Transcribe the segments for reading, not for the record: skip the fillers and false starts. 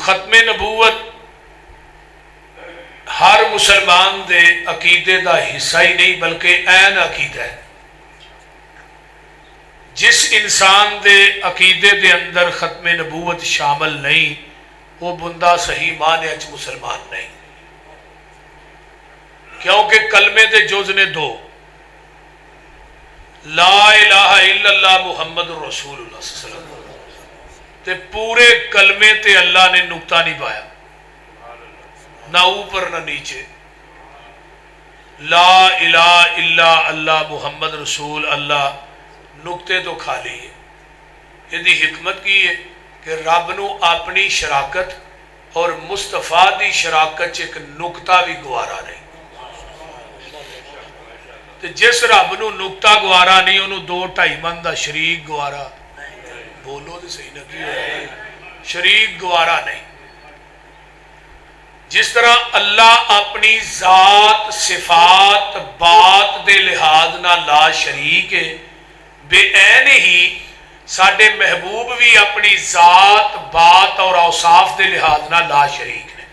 ختم نبوت ہر مسلمان دے عقیدے دا حصہ ہی نہیں بلکہ عین عقیدہ ہے۔ جس انسان دے عقیدے دے اندر ختم نبوت شامل نہیں وہ بندہ صحیح معنی وچ مسلمان نہیں، کیونکہ کلمے دے جز نے دو، لا الہ الا اللہ محمد رسول اللہ صلی اللہ علیہ وسلم، تے پورے کلمے تے اللہ نے نقطہ نہیں پایا، نہ اوپر نہ نیچے، لا الہ الا اللہ محمد رسول اللہ نقطے تو خالی ہے۔ یہ حکمت کی ہے کہ رب نو اپنی شراکت اور مصطفیٰ دی شراکت ایک نقطہ بھی گوارا نہیں، تے جس رب نو نقطہ گوارا نہیں انہوں 2-2.5 من دا شریک گوارا، بولو تو صحیح نہ کی شریک گوارا نہیں۔ جس طرح اللہ اپنی ذات صفات بات دے لحاظ نہ لا شریک ہے، بے عین ہی ساڈے محبوب بھی اپنی ذات بات اور اوصاف دے لحاظ نہ لا شریک نے۔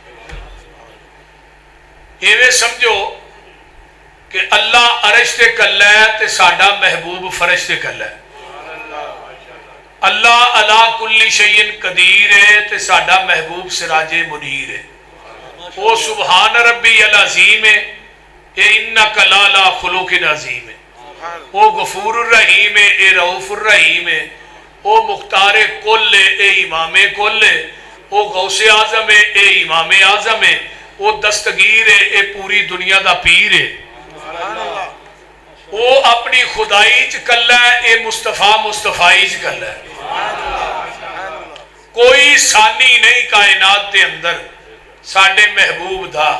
ایویں سمجھو کہ اللہ عرش تے کلا ہے تے ساڈا محبوب فرش تے کلا ہے، اللہ علی کل شیء قدیر ہے تے ساڈا محبوب سراج منیر ہے، وہ سبحان ربی العظیم ہے، اے انک لعلی خلق عظیم ہے، وہ غفور الرحیم ہے، اے رؤوف الرحیم ہے، وہ مختار کل ہے، اے امام کل ہے، وہ غوث اعظم ہے، اے امام اعظم ہے، وہ دستگیر ہے، اے پوری دنیا دا پیر ہے، وہ اپنی خدائی چ کلا ہے، اے مصطفیٰ مصطفائی چ کلا ہے۔ کوئی ثانی نہیں کائنات دے اندر ساڈے محبوب دا،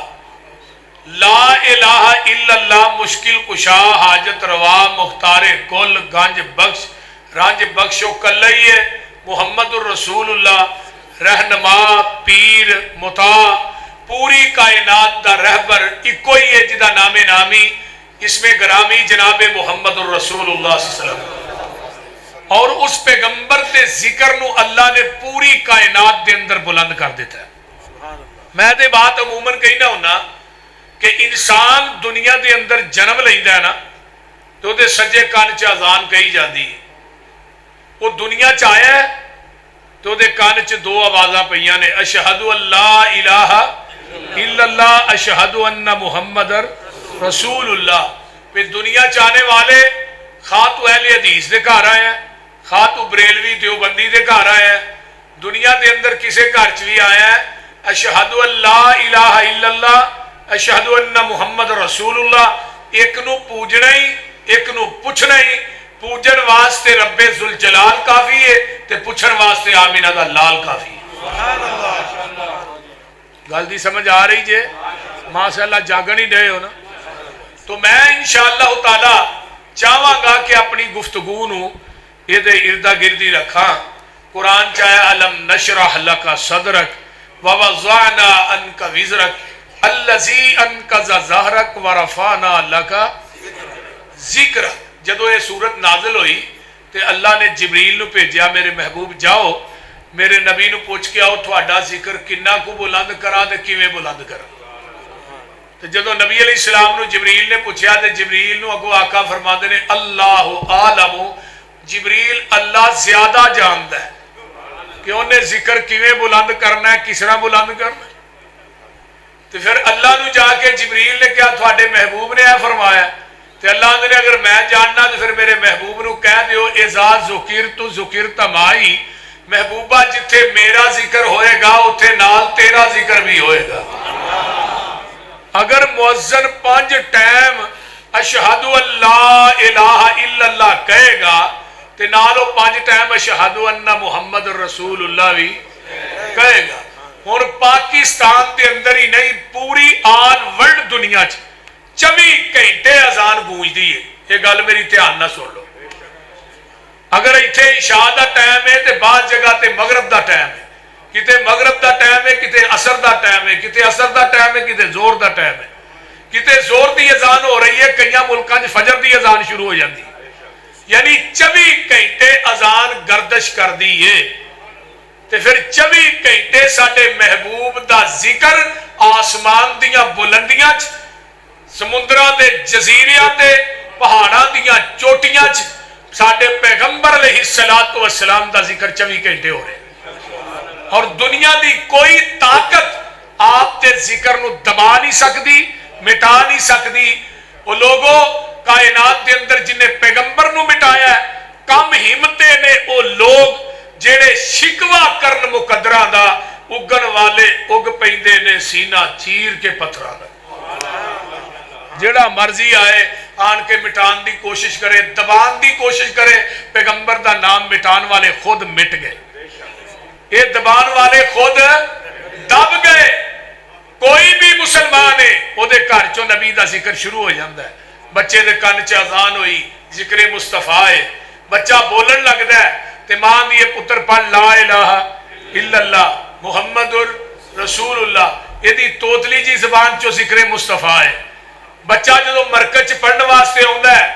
لا الہ الا اللہ مشکل کشا حاجت روا مختار کل گنج بخش رنج بخش و کلا ہی ہے، محمد الرسول اللہ رہنما پیر مطاع پوری کائنات دا رہبر اکو ہی ہے جدا نام نامی اس میں گرامی جناب محمد الرسول اللہ صلی اللہ علیہ وسلم، اور اس پیغمبر دے ذکر نو اللہ نے پوری کائنات دے اندر بلند کر دیتا ہے۔ میں دے بات عموماً کہنا ہونا کہ انسان دنیا دے اندر جنم لیندا ہے نا تو دے سجے کان چ اذان کہی جاندی ہے، وہ دنیا چ آیا ہے تو دے کان چ 2 آوازاں پیاں نے، اشہد ان لا الہ الا اللہ اشہد ان محمد رسول اللہ۔ پھر دنیا چاہنے والے خواہ تو اہل حدیث دے گھر آئے ہیں، خواہ تو بریلوی دیوبندی دے گھر آئے ہیں، دنیا دے اندر کسے گھر چ بھی آیا ہے، اشہد ان لا الہ الا اللہ اشہد ان محمد رسول اللہ، ایک نو پوجنا ہی ایک نو پوچھنا ہی، پوجن واسطے رب ذوالجلال کافی ہے تے پوچھن واسطے آمینہ دا لال کافی ہے۔ گل دی سمجھ آ رہی جے؟ ماشاءاللہ جاگن ہی ڈے ہو نا۔ تو میں انشاءاللہ تعالی چاہواں گا کہ اپنی گفتگو نو یہ دے اردا گردی رکھا۔ قرآن چاہے الم نشرح لک صدرک ووضعنا عنک وزرک الذی انقض ظہرک ورفعنا لک ذکرک۔ جدو یہ سورت نازل ہوئی تے اللہ نے جبریل نو بھیجیا، میرے محبوب جاؤ میرے نبی نو پوچھ کے آؤ تھوڑا ذکر کنا کو بلند کرا تے کیویں بلند کرا۔ تو جدو نبی علیہ السلام نو جبریل نے پوچھیا تے جبریل نو اگو آقا فرماندے نے اللہ عالم، جبریل اللہ زیادہ جاندا ہے کہ انہیں ذکر کیویں بلند کرنا ہے، کس طرح بلند کرنا ہے۔ تو پھر اللہ نو جا کے جبریل نے کہا تھوڑے محبوب نے یہ فرمایا، تو اللہ نے اگر میں جاننا تو پھر میرے محبوب نو کہہ دیو اذا ذکرت ذکرت معی، محبوبہ جتھے میرا ذکر ہوئے گا اتھے نال تیرا ذکر بھی ہوئے گا۔ اگر مؤذن 5 ٹائم اشہد ان لا الہ الا اللہ کہے گا تے نالو 5 ٹائم اشہد ان محمد رسول اللہ بھی کہے گا۔ اور پاکستان دے اندر ہی نہیں پوری آل ورلڈ دنیا 24 گھنٹے اذان گونج دی ہے۔ یہ گل میری دھیان نہ سن لو۔ اگر ایتھے عشاء دا ٹائم ہے تے بعض جگہ تے مغرب دا ٹائم ہے، کتے مغرب دا ٹائم ہے کتے عصر دا ٹائم ہے، کتے عصر دا ٹائم ہے کتے زور دا ٹائم ہے، کتے زور دی اذان ہو رہی ہے، کئی ملکاں فجر دی اذان شروع ہو جاندی ہے، یعنی 24 گھنٹے اذان گردش کر دی ہے۔ تے پھر 24 گھنٹے ساڈے محبوب دا ذکر آسمان دیاں بلندیاں چ سمندراں دے جزیریاں تے پہاڑاں دیاں چوٹیاں چ ساڈے پیغمبر علیہ الصلوۃ والسلام دا ذکر 24 گھنٹے ہو رہے اور دنیا دی کوئی طاقت آپ تے ذکر نو دبا نہیں سکتی مٹا نہیں سکتی وہ لوگوں کائنات دے اندر جنہیں پیغمبر نو مٹایا ہے کم ہمتے نے وہ لوگ جڑے شکوا کرن مقدرہ دا اگن والے اگ پیندے نے سینہ چیر کے پتھراں دا جڑا مرضی آئے آن کے مٹان دی کوشش کرے دبان دی کوشش کرے پیغمبر دا نام مٹان والے خود مٹ گئے یہ دبان والے خود دب گئے کوئی بھی مسلمان ہے وہ دے گھر چوں نبی دا ذکر شروع ہو جاندہ ہے بچے دے کان چ اذان ہوئی ذکر مصطفیٰ ہے بچہ بولن لگدا ہے تے ماں دی پتر پڑھ لا الہ الا اللہ محمد رسول اللہ یہ دی توتلی جی زبان چو ذکر مصطفیٰ ہے بچہ جدو مرکز پڑھنے واسطے ہوندا ہے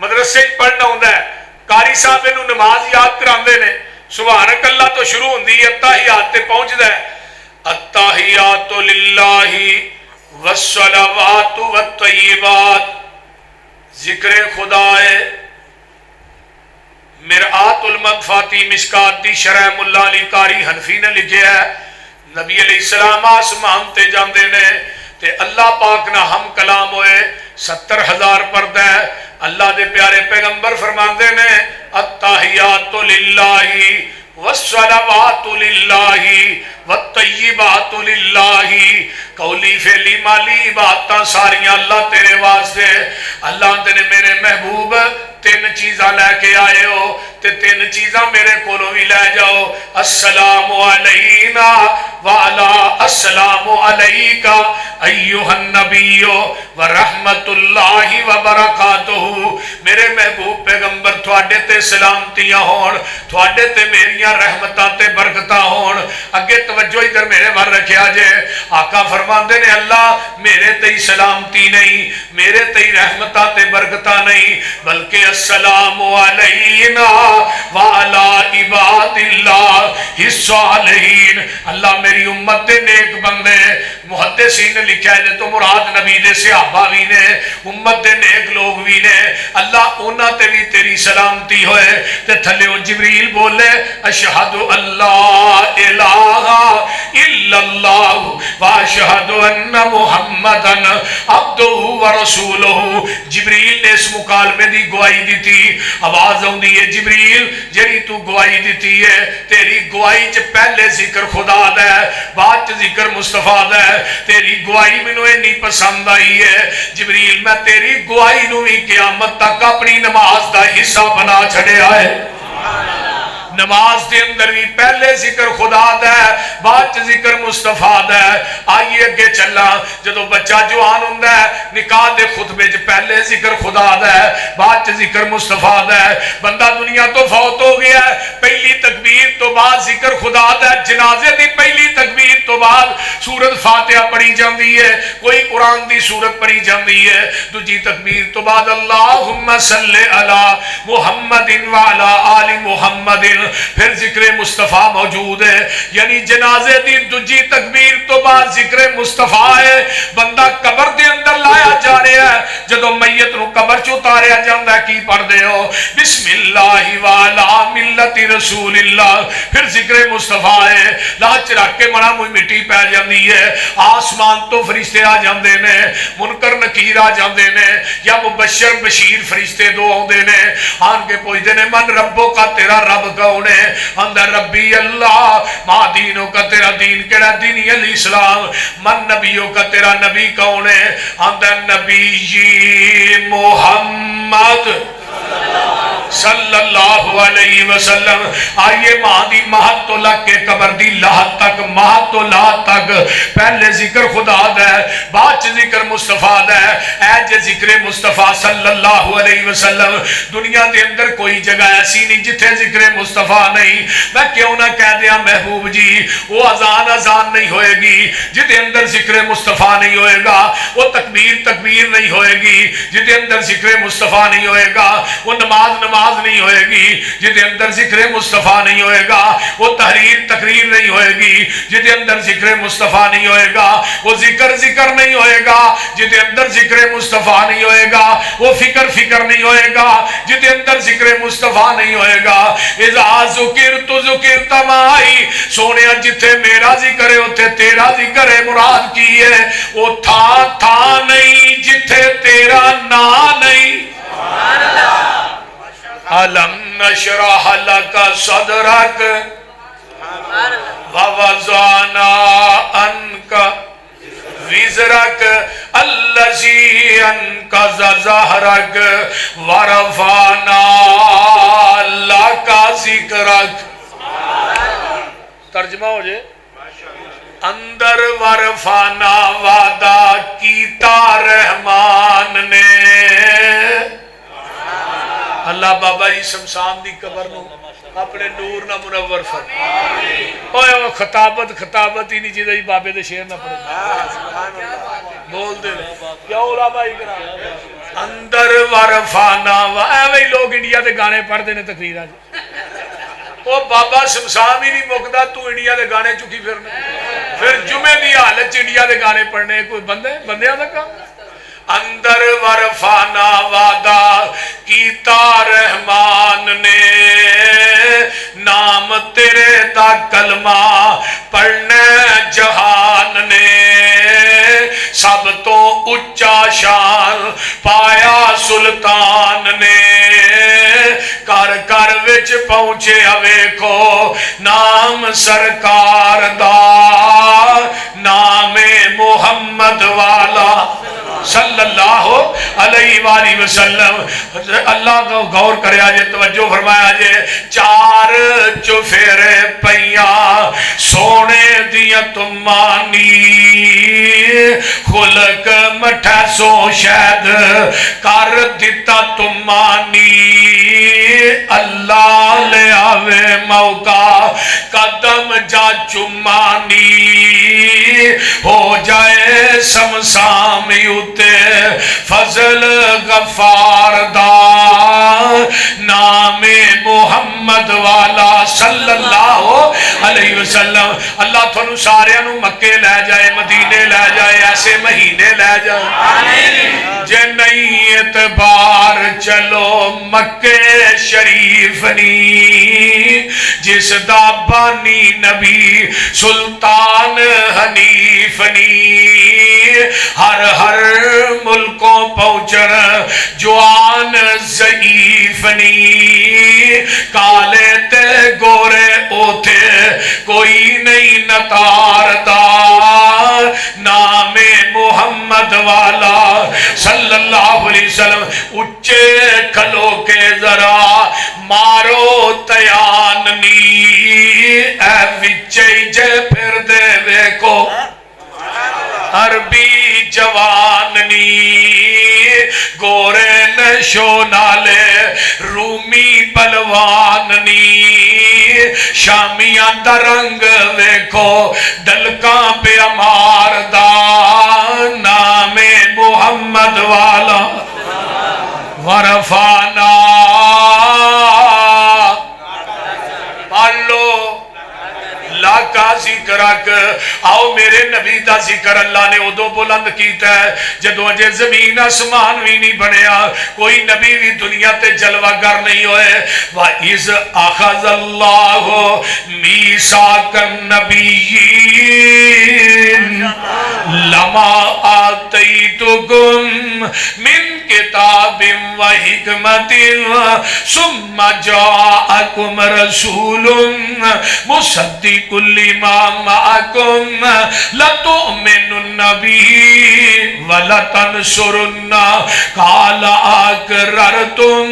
مدرسے پڑھنا ہوندا ہے قاری صاحب انہوں نماز یاد کراندے نے سبحانک اللہ تو شروع ہوندی ہے اتحیات تے پہنچدا ہے التحیات للہ والصلوات والطیبات ذکر خدا ہے مرآت المنفاتی مشکات دی شرح ملا علی قاری حنفی نے لکھے ہے نبی علیہ السلام آسمان تے جاندے نے تے اللہ پاک نہ ہم کلام ہوئے 70,000 پردہ ہے اللہ دے پیارے پیغمبر فرماندے نے التحیات للہ والصلوات للہ والطیبات للہ قولی فعلی مالی باتاں ساریاں اللہ تیرے واسطے اللہ نے میرے محبوب 3 چیزاں لے کے آئے ہو تے 3 چیزاں میرے کولوں بھی لے جاؤ السلام علینا وعلا السلام علیکا ایوہ النبی ورحمت اللہ وبرکاتہ میرے محبوب پیغمبر تھوڑے تے سلامتیاں ہون تھوڑے تے میریاں رحمتاں تے برکتاں ہون اگے توجہ ادھر میرے بار رکھیا جے آقا فرماندے نے اللہ میرے تے سلامتی نہیں میرے تے رحمتاں تے برکتاں نہیں بلکہ السلام علینا وعلا عباد اللہ الصالحین اللہ میری امت دے نیک بندے محدثین نے لکھا ہے تو مراد نبی دے صحابہ بھی نے امت دے نیک لوگ بھی نے اللہ انہاں تے بھی تیری سلامتی ہوئے تے تھلے جبریل بولے اشہد اللہ الہ الا اللہ واشہد ان محمدن عبدہ ورسولہ جبریل نے اس مکالمے دی گواہی دی تھی آواز ہوں دی ہے جبریل جری تو گواہی دیتی ہے تیری گواہی چ پہلے ذکر خدا دا ہے بعد چ ذکر مصطفیٰ دا ہے تیری گواہی منو اتنی پسند آئی ہے جبریل میں تیری گواہی نو بھی قیامت تک اپنی نماز دا حصہ بنا چھڑیا ہے نماز دے اندر بھی پہلے ذکر خدا دا ہے بعد ذکر مصطفیٰ دا ہے آئیے اگے چلا جدو بچہ جوان ہوندا ہے نکاح دے خطبے چ پہلے ذکر خدا دا ہے بعد ذکر مصطفیٰ دا ہے بندہ دنیا تو فوت ہو گیا ہے پہلی تکبیر تو بعد ذکر خدا دا ہے جنازے دی پہلی تکبیر تو بعد سورت فاتحہ پڑھی جاندی ہے کوئی قرآن دی سورت پڑھی جاندی ہے دوجی تکبیر تو بعد اللہم صلی علی محمد وعلا آل محمد پھر ذکر مصطفیٰ موجود ہے یعنی جنازے دی دوجی تکبیر تو بعد ذکر مصطفیٰ ہے بندہ قبر دے اندر لایا جا رہا ہے جدو میت نو قبر چ اتاریا جاندا ہے کی پڑھ دے ہو بسم اللہ وعلا ملت رسول اللہ پھر ذکر مصطفیٰ ہے لاچ رکھ کے مڑا موئی مٹی پہ جاندی ہے آسمان تو فرشتے آ جاندے نے منکر نکیر آ جاندے نے یا مبشر بشیر فرشتے دو آندے نے آن کے پوچھتے نے من ربوں کا تیرا رب کون ہے اندر ربی اللہ ما دینوں کا تیرا دین کیڑا دینی علیہ السلام من نبیوں کا تیرا نبی کون ہے اندر نبی محمد صلی اللہ علیہ وسلم آئیے ماں دی مہت تو لگ کے قبر دی لاہت تک مہت تو لاہت تک پہلے ذکر خدا دا ہے بعد ذکر مصطفیٰ دا ہے اے جے ذکر مصطفیٰ صلی اللہ علیہ وسلم دنیا دے اندر کوئی جگہ ایسی نہیں جتھے ذکر مصطفیٰ نہیں میں کیوں نہ کہہ دیا محبوب جی وہ اذان نہیں ہوئے گی جدے اندر ذکر مصطفیٰ نہیں ہوئے گا وہ تکبیر نہیں ہوئے گی جدے اندر ذکر مصطفیٰ نہیں ہوئے گا وہ نماز نماز نہیں ہوئے گی جدے اندر ذکر مصطفیٰ نہیں ہوئے گا، وہ تحریر تقریر نہیں ہوئے گی جدے اندر ذکر مصطفیٰ نہیں ہوئے گا، وہ ذکر نہیں ہوئے گا جدے اندر ذکر مصطفیٰ نہیں ہوئے گا، وہ فکر نہیں ہوئے گا جدے اندر ذکر مصطفیٰ نہیں ہوئے گا۔ اذا ذکرت ذکرت معی، سونے جتھے میرا ذکر ہے اتھے تیرا ذکر ہے، مراد کی ہے وہ تھا نہیں جتھے تیرا نا نہیں۔ أَلَمْ نَشْرَحْ لَكَ صَدْرَكَ وَوَضَعْنَا عَنْكَ وِزْرَكَ الَّذِي أَنْقَضَ ظَهْرَكَ وَرَفَعْنَا لَكَ ذِكْرَكَ۔ ترجمہ ہو جائے، اندر ورفانا وعدہ کیتا رحمان نے۔ اللہ بابا جی شمشان دی قبر نو اپنے نور نہ منور فرما۔ اوے وہ خطابت ہی نہیں جی بابے دے شیر نہ پڑھو، بول دے کیا علماء اکرام اندر ورفانا، ایویں لوگ انڈیا دے گانے پڑھتے ہیں تقریراں جی، وہ بابا شمشان ہی نہیں مکدا، تو انڈیا دے گانے چکی پھرنا، پھر جمعے دی حالت انڈیا دے گانے پڑھنے کوئی بندیاں دا کام۔ اندر ورفانا وعدہ کیتا رحمان نے، نام تیرے دا کلمہ پڑھنے جہان نے، سب تو اچا شان پایا سلطان نے، کر کر وچ پہنچے ویکھو نام سرکار دا، نام محمد والا صلی اللہ علیہ وآلہ وسلم۔ اللہ کو غور کرے آجے، توجہ فرمایا جے، چار چفیرے پہیاں سونے دیا تمانی، خلق مٹھا سو شہد کر دیتا تمانی، اللہ لے آوے موقع قدم جا چمانی، ہو جائے سمسامی فضل غفار دا، نام محمد والا صلی اللہ علیہ وسلم۔ اللہ تھانو سارے نو مکے لے جائے، مدینے لے جائے، ایسے مہینے لے جائے، جے نہیں اعتبار چلو مکے شریف نی، جس دا بانی نبی سلطان حنیف نی، ہر ملکوں پہنچن جوان ضعیف نی، کالے تے گورے اوتھے کوئی نہیں نتار دار، نام محمد والا صلی اللہ علیہ وسلم۔ اچھے کھلو کے ذرا مارو تیان نی، اے وچے جے پھر دے ویکو عربی جوان نی، گورے نشو نالے رومی بلوان نی، شامیاں درنگ ویکھو دلکاں پہ امار دا، نام محمد والا ورفانا، پالو لاکا ذکرک۔ آؤ میرے نبی دا ذکر اللہ نے ادو بلند کیتا ہے جدو اجے زمین آسمان بھی نہیں بنیا، کوئی نبی بھی دنیا تے جلوہ گر نہیں ہوئے۔ وَإِذْ أَخَذَ اللَّهُ مِيثَاقَ النَّبِيِّينَ لَمَا آتَيْتُكُم مِّن كِتَابٍ وَحِكْمَةٍ ثُمَّ جَاءَكُمْ رَسُولٌ مُصَدِّقٌ لِمَا مَعَكُمْ لَتُؤْمِنُنَّ بِهِ وَلَتَنْصُرُنَّ قَالَ أَقْرَرْتُمْ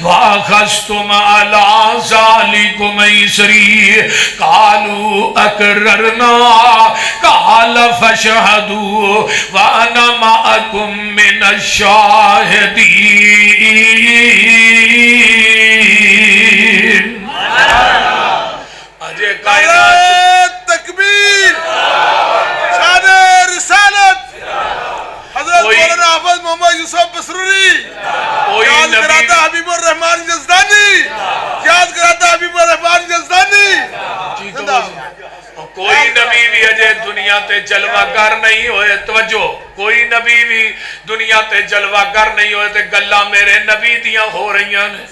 وَأَخَذْتُمْ عَلَى ذَلِكُمْ إِصْرِي قَالُوا أَقْرَرْنَا قَالَ فَاشْهَدُوا وَأَنَا مَعَكُمْ مِنَ الشَّاهِدِينَ۔ تکبیر، شان رسالت حضرت مولانا حافظ محمد یوسف بسروری، یاد کراتا حبیب الرحمان جزدانی۔ دنیا تے جلوہ گر نہیں ہوئے. توجہ, کوئی نبی بھی دنیا تے جلوہ گر نہیں ہوئے تے گلاں میرے نبی دیاں ہو رہی ہیں.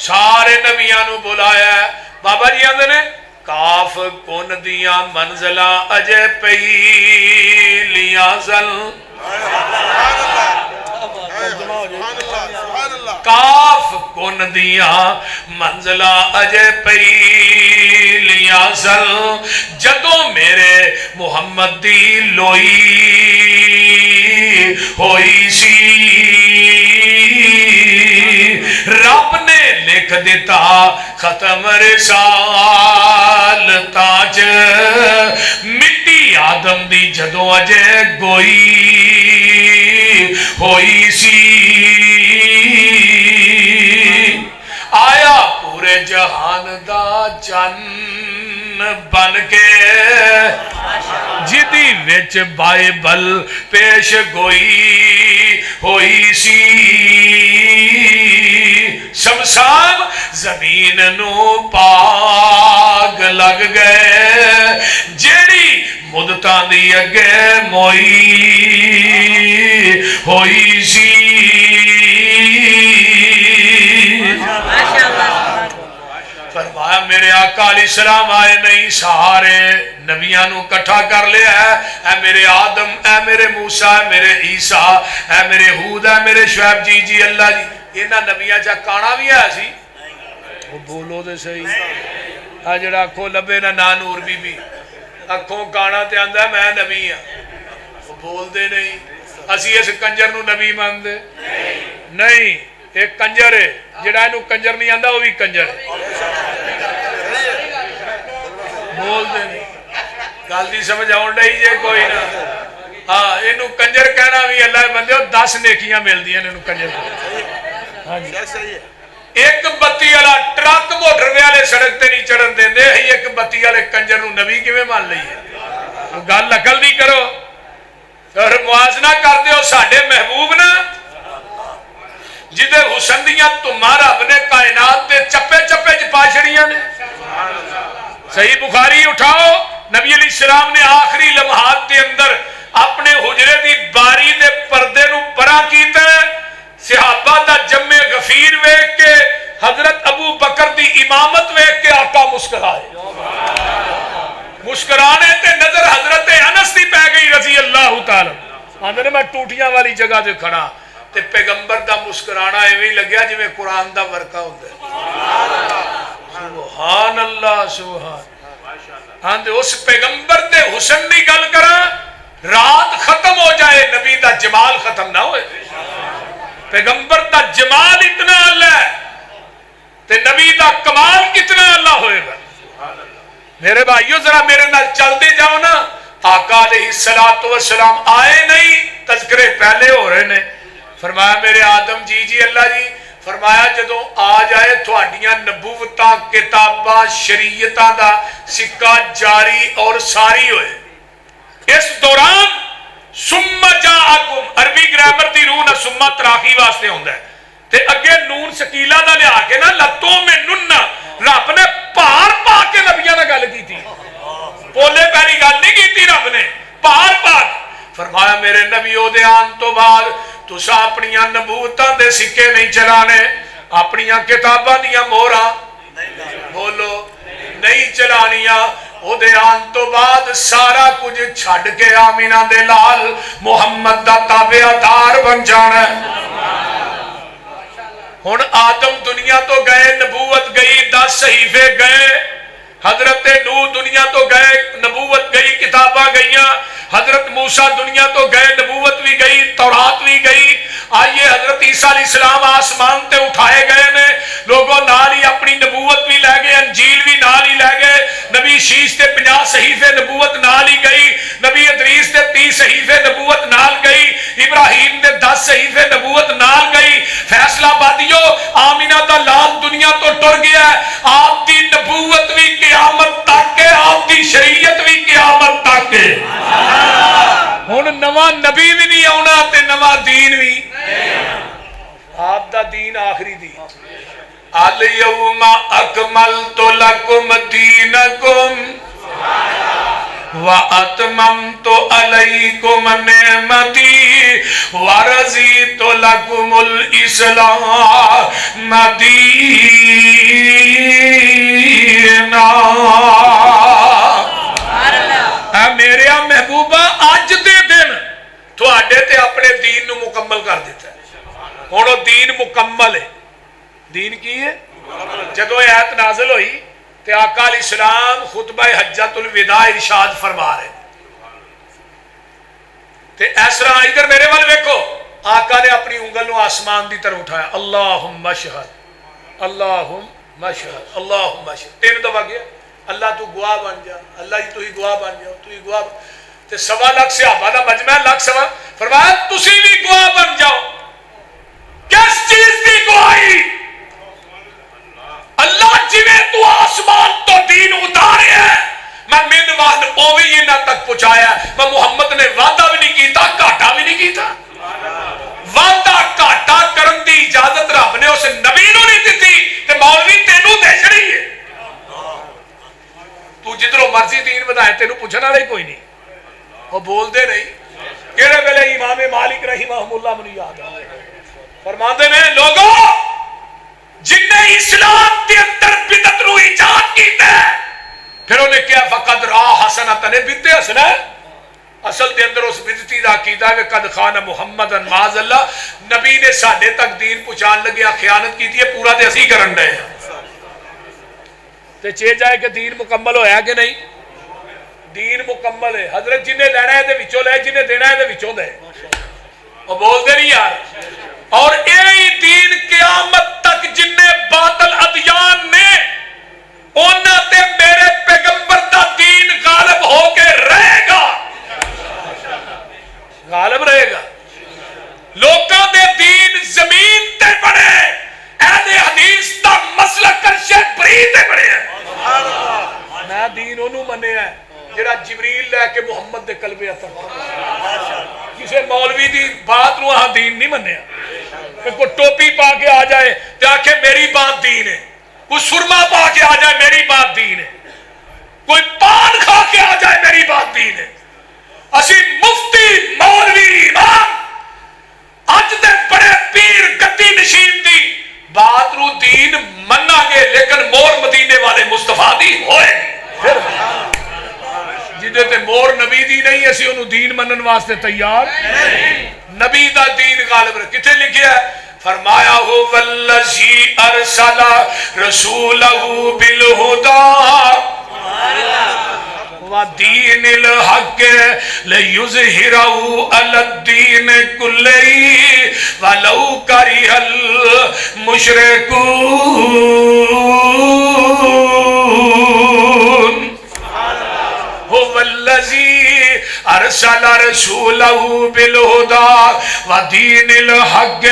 سارے نبیاں نو بلایا ہے. بابا جی آندے نے کاف کن دیاں منزلاں اجے پہلیاں زل. کاف کن دیاں منزلاں اجے پہلیاں زل. جدوں میرے محمد دی لوئی ہوئی سی رب نے لکھ دیتا ختم رسال تاج. مٹی آدم دی جدوں اجے گوئی ہوئی سی آیا پورے جہان دا چن بن کے جدی وچ بائبل پیش گوئی ہوئی سی. شمشان زمین نو پاگ لگ گئے جیڑی مدتاں دی اگے موئی ہوئی سی. فرمایا میرے آقا علیہ السلام آئے نہیں, سارے نبیاں نو کٹھا کر لیا ہے. اے میرے آدم, اے میرے موسیٰ, اے میرے عیسیٰ, اے میرے ہود, اے میرے شعیب, جی جی اللہ جی. اینا نبیاں چا کانا بھی ہے سی. وہ بولو دے صحیح. جڑا اکھوں لبے نا نور بی بی اکھوں کانا تے آندہ میں نبی ہاں. وہ بول دے نہیں. اسی اس کنجر نو نبی مان دے نہیں. ایک کنجر ہے جڑا انہوں کنجر نہیں آندہ وہ بھی کنجر ہے. بول دے نہیں. غلطی سمجھ آؤں ڈائی جے کوئی نہ. ہاں انہوں کنجر کہنا بھی اللہ بندے ہو 10 نیکیاں مل دیا انہوں کنجر. ایک بتی والا ٹرک موٹر والے سڑک تے نہیں چڑھن دیں دے. ایک بتی والے کنجر نو نبی کیویں مان لئیے. گل عقل نہیں کرو اور موازنہ کر دیو. ساڈے محبوب نا جدے حسن دیاں تمہارا رب نے کائنات تے چپے چپے چپا چھڑیاں نے. صحیح بخاری اٹھاؤ, نبی علیہ السلام نے آخری لمحات دے اندر اپنے حجرے دی باری دے پردے نو پرا کیتا ہے. صحابہ دا جمع غفیر ویکھ کے حضرت ابو بکر دی امامت ویکھ کے آقا مسکرائے. مسکرانے تے نظر حضرت انس دی پہ گئی رضی اللہ تعالی. آندے نے میں ٹوٹیاں والی جگہ تے کھڑا تے پیغمبر دا مسکرانا ایویں لگیا جویں قرآن دا ورقہ ہوندا ہے. سبحان اللہ سبحان. آندے اس پیغمبر دے حسن دی گل کراں رات ختم ہو جائے نبی دا جمال ختم نہ ہوئے. پیغمبر دا جمال اتنا اللہ ہے تے نبی دا کمال کتنا اللہ ہوئے گا. میرے بھائیو ذرا میرے نال چل دے جاؤ نا. آقا علیہ السلام آئے نہیں, تذکرے پہلے ہو رہے نے. فرمایا میرے آدم جی جی اللہ جی. فرمایا جدوں آ جائے تھوڑیاں نبوتاں کتاباں شریعتاں دا سکہ جاری اور ساری ہوئے. اس دوران سمّ جاءکم عربی گرامر دی روح نہ سمّ تراخی واسطے ہوندہ ہے تے اگے نون سکیلہ دا لیا کے نا لتوں میں ننہ رب نے پار پا کے نبیاں نہ گل کی تھی. پولے پیری گل نہیں کی تھی رب نے, پار پا. فرمایا میرے نبیوں دے آن تو بعد تسا اپنیاں نبوتاں دے سکے نہیں چلانے, اپنیاں کتاباں دیاں مہراں بولو نہیں چلانیاں. او دے آن تو بعد سارا کچھ چھڑ کے آمینہ دے لال محمد دا تابعدار بن جانا ہے. ہن آدم دنیا تو گئے, نبوت گئی, 10 صحیفے گئے. حضرت نوح دنیا تو گئے, نبوت گئی, کتاباں گئیاں. حضرت موسیٰ دنیا تو گئے, نبوت بھی گئی, تورات بھی گئی. آئیے حضرت عیسیٰ علیہ السلام آسمان تے اٹھائے گئے نے. لوگوں نال ہی اپنی نبوت بھی لے گئے, انجیل بھی نال ہی لے گئے. نبی شیش تے 50 صحیفے نبوت نال ہی گئی. نبی ادریس تے 30 صحیفے نبوت نال گئی. ابراہیم تے 10 صحیفے نبوت نال گئی. فیصلہ بادیو آمینہ دا لال دنیا تو ٹر گیا ہے. آپ دی نبوت بھی قیامت تک ہے, آپ دی شریعت بھی قیامت تک ہے. ہن نواں نبی بھی نہیں آنا تے نواں دین بھی. آپ دا دین آخری دین. الیوم اکملت لکم دینکم وَأَتْمَمْتُ عَلَيْكُمْ نِعْمَتِي وَرَضِيتُ لَكُمُ الْإِسْلَامَ دِينًا۔ اے میرے محبوبہ اج دے دن تواڈے تے اپنے دین نو مکمل کر دیتا ہے۔ ہن او دین مکمل ہے۔ دین کی ہے؟ جدو آیت نازل ہوئی تے آقا علیہ السلام خطبہ حجۃ الوداع ارشاد فرما رہے تے اس طرح ادھر میرے وال ویکھو، آقا نے اپنی انگل نو آسمان دی طرف اٹھایا، اللہم اشہد اللہم اشہد اللہم اشہد، 3 دفعہ گیا، اللہ تو گواہ بن جا، اللہ جی تو ہی گواہ بن جاؤ، تو ہی گواہ تے 1.25 لاکھ صحابہ دا مجمع، لاکھ سوا، فرمایا تسی بھی گواہ بن جاؤ۔ کس چیز کی گواہی؟ اللہ جویں تو آسمان تو دین اتارے ہے، میں من وعد اوویں انہاں تک پہنچایا ہے۔ میں محمد نے وعدہ بھی نہیں کیتا، گھاٹا بھی نہیں کیتا۔ وعدہ گھاٹا کرن دی اجازت رب نے اس نبی نو نہیں دتی تے مولوی تینوں دے چھڑی ہے۔ تو جدھروں مرضی دین ودائے تینوں پوچھنا نہیں کوئی نہیں، وہ بول دے نہیں۔ کہڑے ویلے امام مالک رحمہ اللہ منو یاد ہے، فرماندے نے لوگوں جن نے اسلام کے اندر بدعت نو ایجاد کیتا ہے، پھر انہیں کیا فقد را حسنۃ نے بدعت حسنہ ہے، اصل دے اندر اس بدعتی دا عقیدہ ہے کہ قد خان محمد معاذ اللہ، نبی نے ساڈے تک دین پہنچان لگیا خیانت کی ہے، پورا تے اسی کرن دے تے چے جائے کہ دین مکمل ہویا کہ نہیں؟ دین مکمل ہے۔ حضرت جنہیں لینا ہے دے وچوں لے، جنہیں دینا ہے دے وچوں دے، وہ بول دے نہیں یار۔ اور یہی دین قیامت تک جنہیں باطل ادیان نے اونا تے میرے پیغمبر دا دین غالب ہو کے رہے گا، غالب رہے گا۔ لوکاں دے دین زمین تے بڑے، اہل حدیث دا مسلک کرشے بری تے بڑے ہیں۔ میں دین انہوں منے ہیں جڑا جبریل لے کے محمد دے قلبے اثر کسے مولوی دی بات نو ہاں دین نہیں منیا۔ کوئی ٹوپی پا کے آ جائے تے آکھے میری بات دین ہے، کوئی سرما پا کے آ جائے میری بات دین ہے، کوئی پان کھا کے آ جائے میری بات دین ہے۔ اسی مفتی مولوی امام اج دے بڑے پیر گدی نشین دی بات نو دین منا گے، لیکن مور مدینے والے مصطفیٰ دی ہوئے گی۔ جدے تے مور نبی دی نہیں، اسی انہوں دین منن واسطے تیار نبی دا دین غالب رہے۔ کتے لکھیا ہے؟ فرمایا ہو والذی ارسل رسولہ بالہدی ودین الحق لیظہرہ علی الدین کلہ ولو کرہ المشرکون۔ هو الذی ارسل رسولہ بالہدی ودین الحق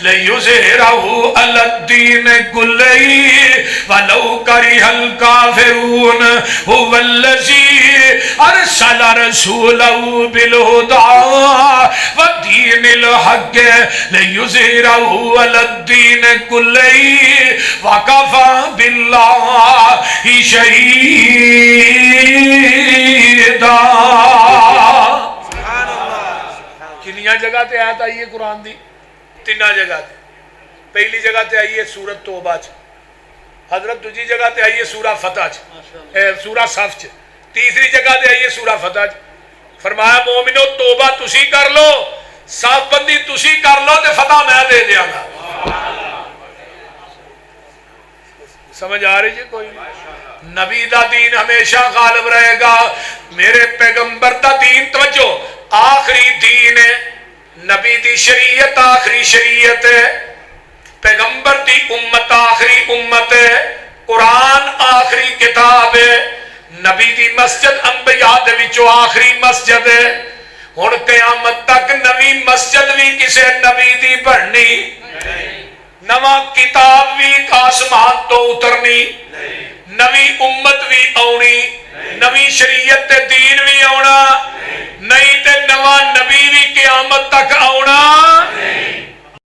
لیظہرہ علی الدین کلہ ولو کرہ الکافرون۔ هو الذی ارسل رسولہ بالہدی ودین الحق لیظہرہ علی الدین کلہ وکفی باللہ شہیدا۔ کنیاں جگہ تے آیت آئی ہے قرآن دی؟ 3 جگہ تے۔ پہلی جگہ تے آئی ہے سورۃ توبہ چ، حضرت دوجی جگہ تے آئی ہے سورہ فتح چ، سورہ صف چ، تیسری جگہ تے آئی ہے سورہ فتح چ۔ فرمایا مومنو توبہ تسی کر لو، صف بندی تسی کر لو تے فتح میں دے دیا گا۔ سمجھ آ رہی جی کوئی؟ نبی دا دین ہمیشہ غالب رہے گا۔ میرے پیغمبر دا دین توجہ آخری دین ہے، نبی دی شریعت آخری شریعت ہے، پیغمبر دی امت آخری امت ہے، قرآن آخری کتاب ہے، نبی دی مسجد انبیاء دے وچوں آخری مسجد ہے۔ ہن قیامت تک نوی مسجد بھی کسے نبی دی بننی، نواں کتاب بھی آسمان تو اترنی، نوی امت بھی آنی، نوی شریعت تے دین بھی آنا نہیں تے نواں نبی بھی قیامت تک آنا۔